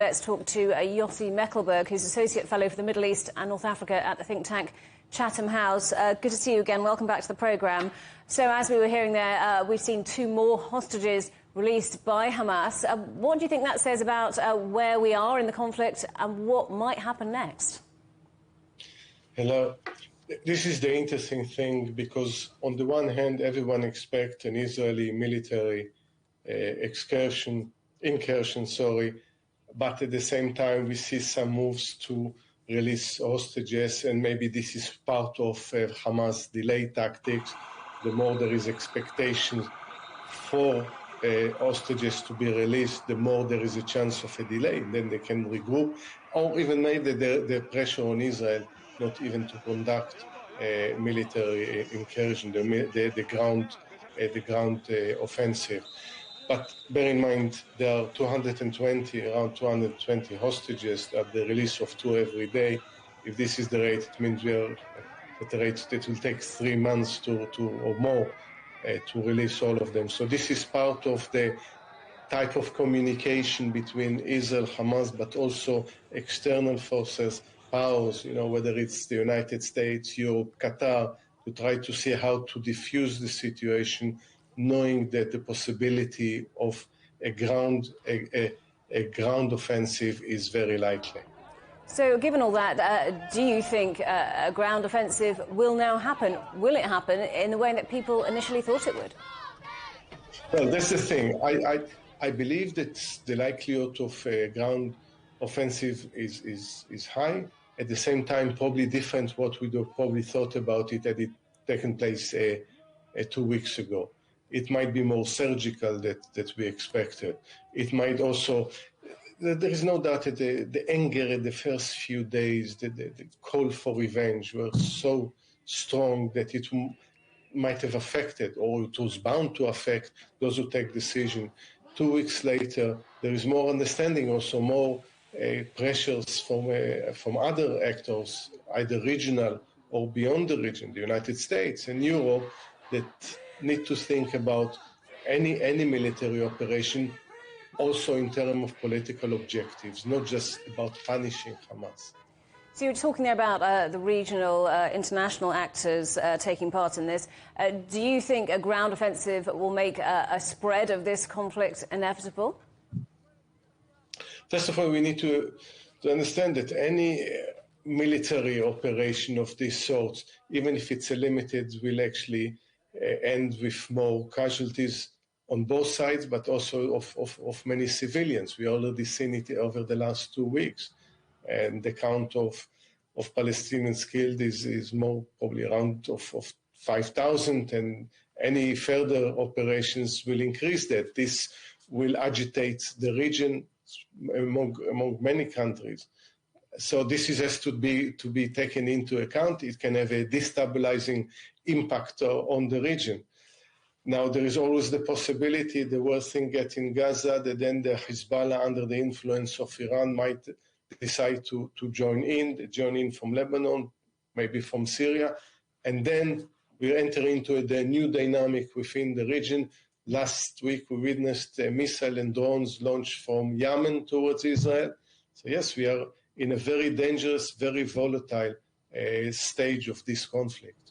Let's talk to Yossi Mekelberg, who's Associate Fellow for the Middle East and North Africa at the think tank Chatham House. Good to see you again. Welcome back to the programme. So, as we were hearing there, we've seen 2 more hostages released by Hamas. What do you think that says about where we are in the conflict and what might happen next? Hello. This is the interesting thing because, on the one hand, everyone expects an Israeli military incursion, but at the same time, we see some moves to release hostages, and maybe this is part of Hamas delay tactics. The more there is expectation for hostages to be released, the more there is a chance of a delay. Then they can regroup, or even maybe the pressure on Israel not even to conduct military incursion, the ground offensive. But bear in mind, there are around 220 hostages at the release of 2 every day. If this is the rate, it means we are at a rate that will take 3 months or more to release all of them. So this is part of the type of communication between Israel, Hamas, but also external forces, powers, whether it's the United States, Europe, Qatar, to try to see how to diffuse the situation, knowing that the possibility of a ground offensive is very likely. So, given all that, do you think a ground offensive will now happen? Will it happen in the way that people initially thought it would? Well, that's the thing. I believe that the likelihood of a ground offensive is high. At the same time, probably different what we probably thought about it had it taken place 2 weeks ago. It might be more surgical that we expected. It might also, there is no doubt that the anger in the first few days, the call for revenge were so strong that it might have affected, or it was bound to affect, those who take decision. 2 weeks later, there is more understanding, also more pressures from other actors, either regional or beyond the region, the United States and Europe, that need to think about any military operation also in terms of political objectives, not just about punishing Hamas. So you're talking there about the regional, international actors taking part in this. Do you think a ground offensive will make a spread of this conflict inevitable? First of all, we need to understand that any military operation of this sort, even if it's a limited, will actually end with more casualties on both sides, but also of many civilians. We already seen it over the last 2 weeks. And the count of Palestinians killed is more probably around of 5,000, and any further operations will increase that. This will agitate the region among many countries. So this has to be taken into account. It can have a destabilizing impact on the region. Now, there is always the possibility, the worst thing in Gaza, that then the Hezbollah, under the influence of Iran, might decide to join in from Lebanon, maybe from Syria, and then we enter into the new dynamic within the region. Last week, we witnessed a missile and drones launched from Yemen towards Israel. So yes, we are in a very dangerous, very volatile stage of this conflict.